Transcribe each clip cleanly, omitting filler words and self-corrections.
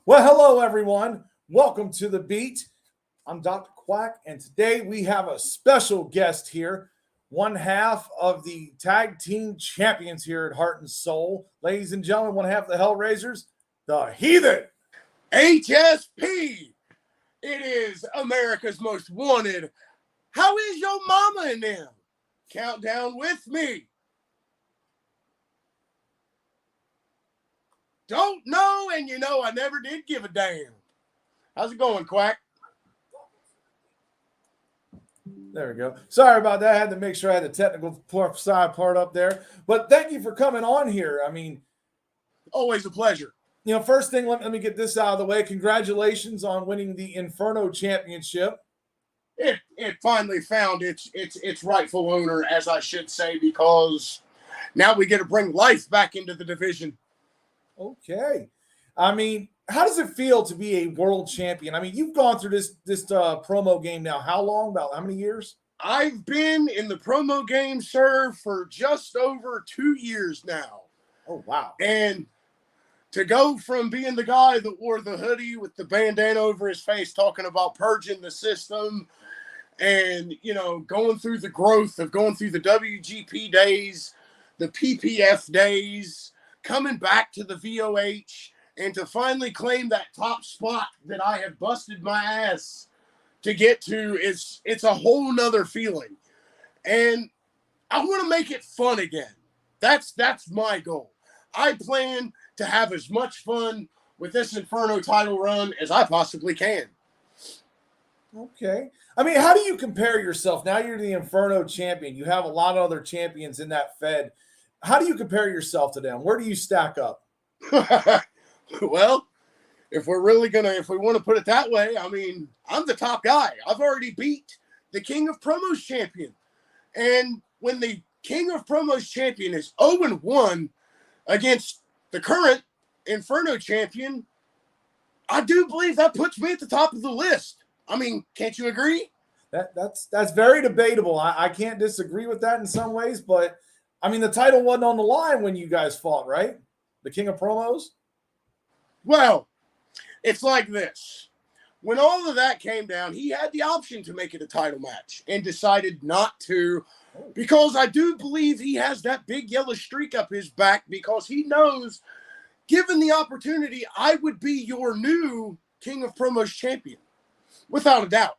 Well, hello, everyone. Welcome to The Beat. I'm Dr. Quack, and today we have a special guest here, one half of the tag team champions here at Heart and Soul. Ladies and gentlemen, one half of the Hellraisers, the Heathen. HSP. It is America's most wanted. How is your mama and them? Countdown with me. Don't know, and you know I never did give a damn. How's it going, Quack? There we go. Sorry about that. I had to make sure I had the technical side part up there. But thank you for coming on here. I mean, always a pleasure. First thing, let me get this out of the way. Congratulations on winning the Inferno Championship. It finally found its rightful owner, as I should say, because now we get to bring life back into the division. Okay. I mean, how does it feel to be a world champion? I mean, you've gone through this promo game now. How long? About how many years? I've been in the promo game, sir, for just over 2 years now. Oh, wow. And to go from being the guy that wore the hoodie with the bandana over his face talking about purging the system and, going through the growth of going through the WGP days, the PPF days, coming back to the VOH, and to finally claim that top spot that I have busted my ass to get to, it's a whole nother feeling. And I want to make it fun again. That's my goal. I plan to have as much fun with this Inferno title run as I possibly can. Okay. I mean, how do you compare yourself? Now you're the Inferno champion. You have a lot of other champions in that Fed. How do you compare yourself to them? Where do you stack up? Well, if we want to put it that way, I mean, I'm the top guy. I've already beat the King of Promos champion. And when the King of Promos champion is 0-1 against the current Inferno champion, I do believe that puts me at the top of the list. I mean, can't you agree? That's very debatable. I can't disagree with that in some ways, but I mean, the title wasn't on the line when you guys fought, right? The King of Promos? Well, it's like this. When all of that came down, he had the option to make it a title match and decided not to, because I do believe he has that big yellow streak up his back, because he knows, given the opportunity, I would be your new King of Promos champion, without a doubt.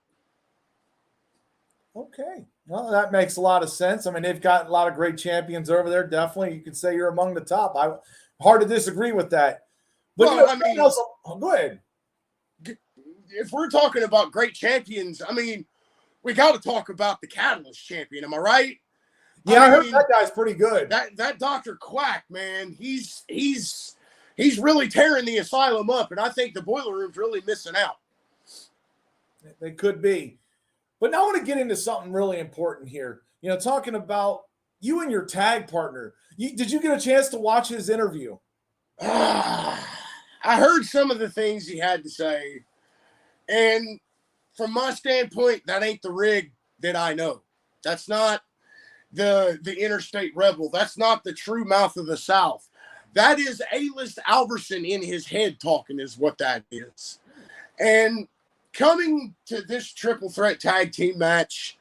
Okay. Well, that makes a lot of sense. I mean, they've got a lot of great champions over there. Definitely, you could say you're among the top. Hard to disagree with that. But well, I mean, go ahead. If we're talking about great champions, I mean, we got to talk about the Catalyst champion. Am I right? Yeah, I heard that guy's pretty good. That Dr. Quack, man, he's really tearing the asylum up, and I think the Boiler Room's really missing out. They could be. But now I want to get into something really important here. Talking about you and your tag partner. Did you get a chance to watch his interview? I heard some of the things he had to say. And from my standpoint, that ain't the Rig that I know. That's not the Interstate Rebel. That's not the true mouth of the South. That is A-list Alverson in his head talking is what that is. And coming to this triple threat tag team match,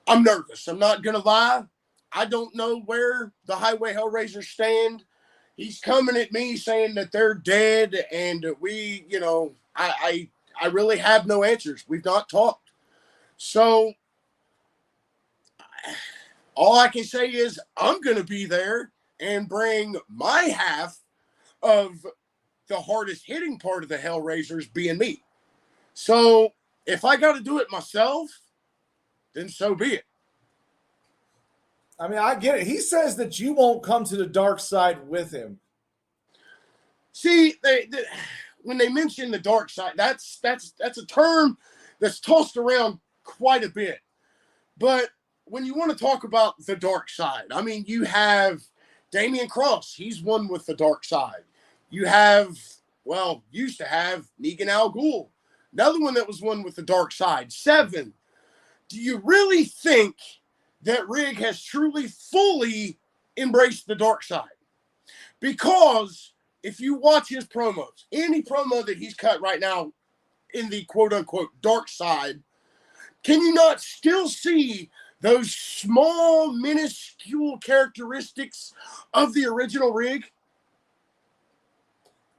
I'm nervous. I'm not going to lie. I don't know where the Highway Hellraisers stand. He's coming at me saying that they're dead, and we, I really have no answers. We've not talked. So all I can say is I'm going to be there and bring my half of the hardest hitting part of the Hellraisers, being me. So if I got to do it myself, then so be it. I mean, I get it. He says that you won't come to the dark side with him. See, when they mention the dark side, that's a term that's tossed around quite a bit. But when you want to talk about the dark side, I mean, you have Damian Cross. He's one with the dark side. You have, used to have Negan Al Ghul. Another one that was one with the dark side. 7. Do you really think that Rig has truly, fully embraced the dark side? Because if you watch his promos, any promo that he's cut right now in the quote-unquote dark side, can you not still see those small, minuscule characteristics of the original Rig?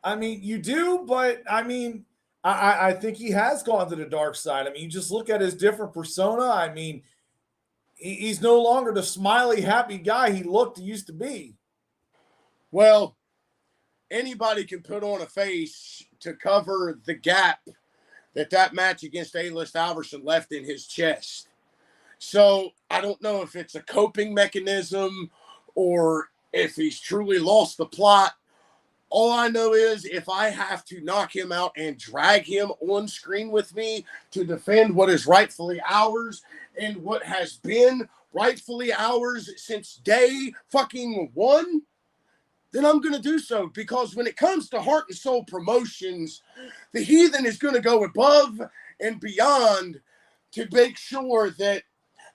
I mean, you do, but I mean, I think he has gone to the dark side. I mean, you just look at his different persona. I mean, he's no longer the smiley, happy guy he used to be. Well, anybody can put on a face to cover the gap that match against A-List Alverson left in his chest. So I don't know if it's a coping mechanism or if he's truly lost the plot. All I know is if I have to knock him out and drag him on screen with me to defend what is rightfully ours and what has been rightfully ours since day fucking one, then I'm going to do so. Because when it comes to Heart and Soul Promotions, the Heathen is going to go above and beyond to make sure that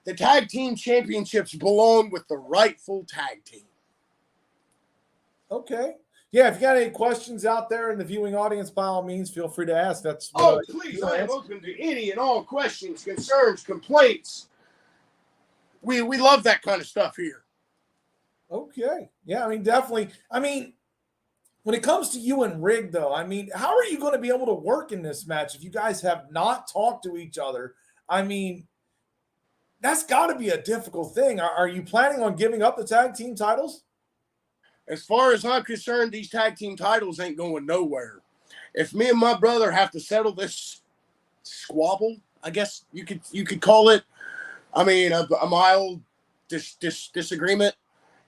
the tag team championships belong with the rightful tag team. Okay. Yeah, if you got any questions out there in the viewing audience, by all means, feel free to ask. Please, I am open to any and all questions, concerns, complaints. We love that kind of stuff here. Okay. Yeah, I mean, definitely. I mean, when it comes to you and Rig, though, I mean, how are you going to be able to work in this match if you guys have not talked to each other? I mean, that's got to be a difficult thing. Are you planning on giving up the tag team titles? As far as I'm concerned, these tag team titles ain't going nowhere. If me and my brother have to settle this squabble, I guess you could call it, I mean, a mild disagreement.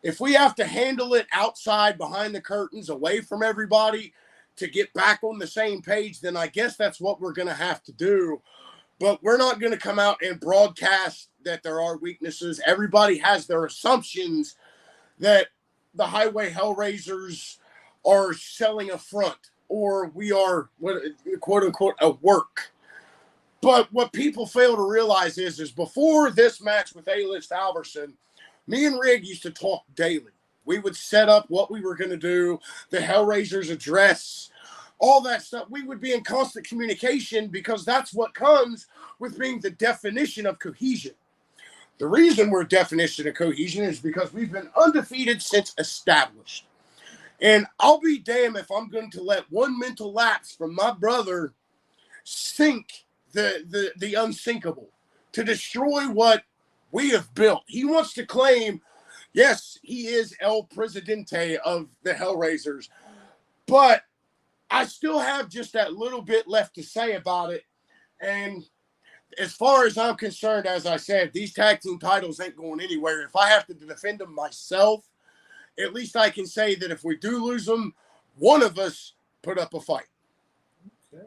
If we have to handle it outside, behind the curtains, away from everybody to get back on the same page, then I guess that's what we're going to have to do. But we're not going to come out and broadcast that there are weaknesses. Everybody has their assumptions that the Highway Hellraisers are selling a front or we are, quote unquote, a work. But what people fail to realize is before this match with A-List Alverson, me and Rig used to talk daily. We would set up what we were going to do, the Hellraisers address, all that stuff. We would be in constant communication because that's what comes with being the definition of cohesion. The reason we're definition of cohesion is because we've been undefeated since established. And I'll be damned if I'm going to let one mental lapse from my brother sink the unsinkable, to destroy what we have built. He wants to claim, yes, he is El Presidente of the Hellraisers, but I still have just that little bit left to say about it. And as far as I'm concerned, as I said, these tag team titles ain't going anywhere. If I have to defend them myself, at least I can say that if we do lose them, one of us put up a fight. Okay.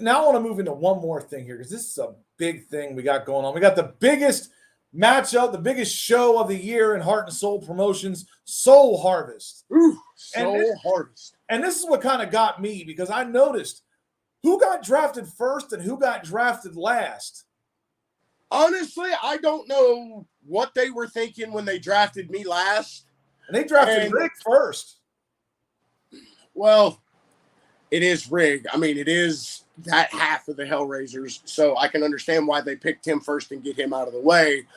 Now I want to move into one more thing here because this is a big thing we got going on. We got the biggest matchup, the biggest show of the year in Heart and Soul Promotions, Soul Harvest. Ooh, Harvest. And this is what kind of got me because I noticed who got drafted first and who got drafted last. Honestly, I don't know what they were thinking when they drafted me last. And they drafted Rig first. Well, it is Rig. I mean, it is that half of the Hellraisers, so I can understand why they picked him first and get him out of the way.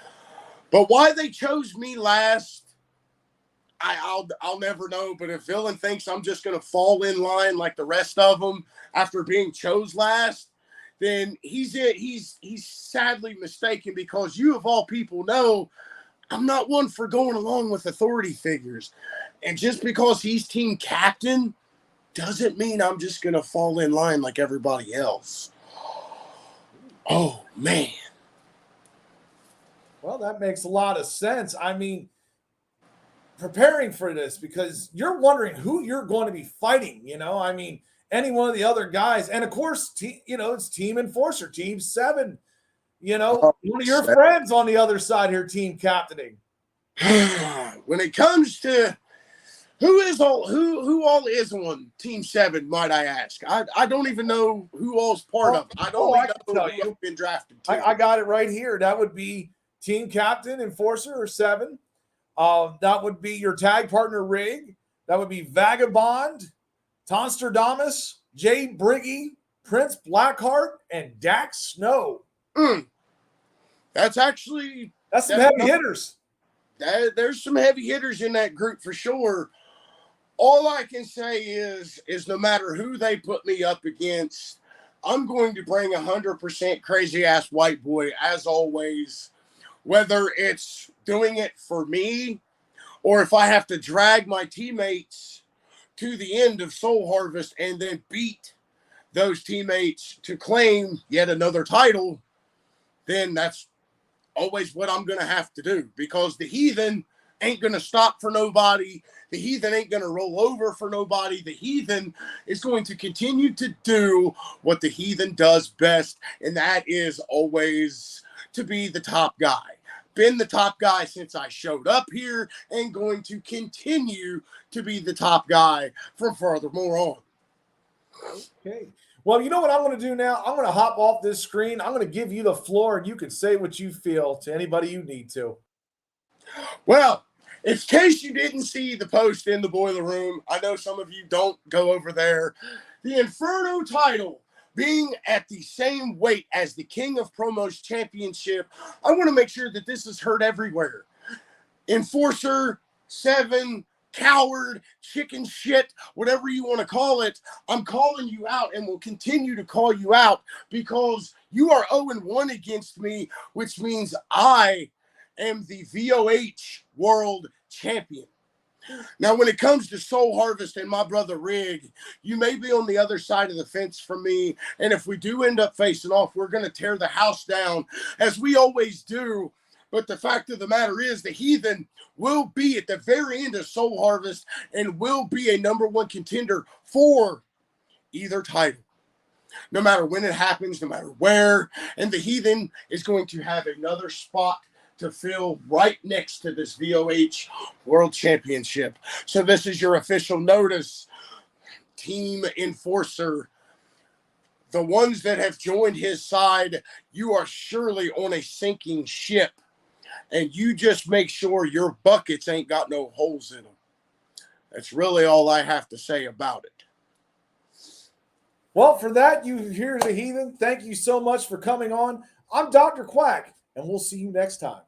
But why they chose me last, I'll never know. But if Villain thinks I'm just going to fall in line like the rest of them after being chose last, then he's sadly mistaken, because you of all people know I'm not one for going along with authority figures. And just because he's team captain doesn't mean I'm just going to fall in line like everybody else. Oh, man. Well, that makes a lot of sense. I mean, preparing for this, because you're wondering who you're going to be fighting, you know? I mean, any one of the other guys. And, of course, it's Team Enforcer, Team 7. You know, one of your friends on the other side here, team captaining. When it comes to who all is on Team 7, might I ask? I don't even know who all's part of it. I don't know who's been drafted. I got it right here. That would be team captain, Enforcer, or 7. That would be your tag partner, Rig. That would be Vagabond, Tonstradamus, Jay Briggy, Prince Blackheart, and Dax Snow. That's actually some heavy hitters. There's some heavy hitters in that group for sure. All I can say is no matter who they put me up against, I'm going to bring 100% crazy ass white boy as always, whether it's doing it for me or if I have to drag my teammates to the end of Soul Harvest and then beat those teammates to claim yet another title, then that's always what I'm going to have to do, because the Heathen ain't going to stop for nobody. The Heathen ain't going to roll over for nobody. The Heathen is going to continue to do what the Heathen does best, and that is always to be the top guy. Been the top guy since I showed up here, and going to continue to be the top guy from furthermore on. Okay. Well, you know what I'm going to do now? I'm going to hop off this screen. I'm going to give you the floor, and you can say what you feel to anybody you need to. Well, in case you didn't see the post in the boiler room, I know some of you don't go over there. The Inferno title being at the same weight as the King of Promos Championship, I want to make sure that this is heard everywhere. Enforcer, 7, coward, chicken shit, whatever you want to call it, I'm calling you out and will continue to call you out, because you are 0-1 against me, which means I am the VOH World Champion. Now, when it comes to Soul Harvest and my brother Rig, you may be on the other side of the fence from me, and if we do end up facing off, we're going to tear the house down, as we always do. But the fact of the matter is, the Heathen will be at the very end of Soul Harvest and will be a #1 contender for either title. No matter when it happens, no matter where. And the Heathen is going to have another spot to fill right next to this VOH World Championship. So this is your official notice, Team Enforcer. The ones that have joined his side, you are surely on a sinking ship. And you just make sure your buckets ain't got no holes in them. That's really all I have to say about it. Well, for that, you hear the Heathen. Thank you so much for coming on. I'm Dr. Quack, and we'll see you next time.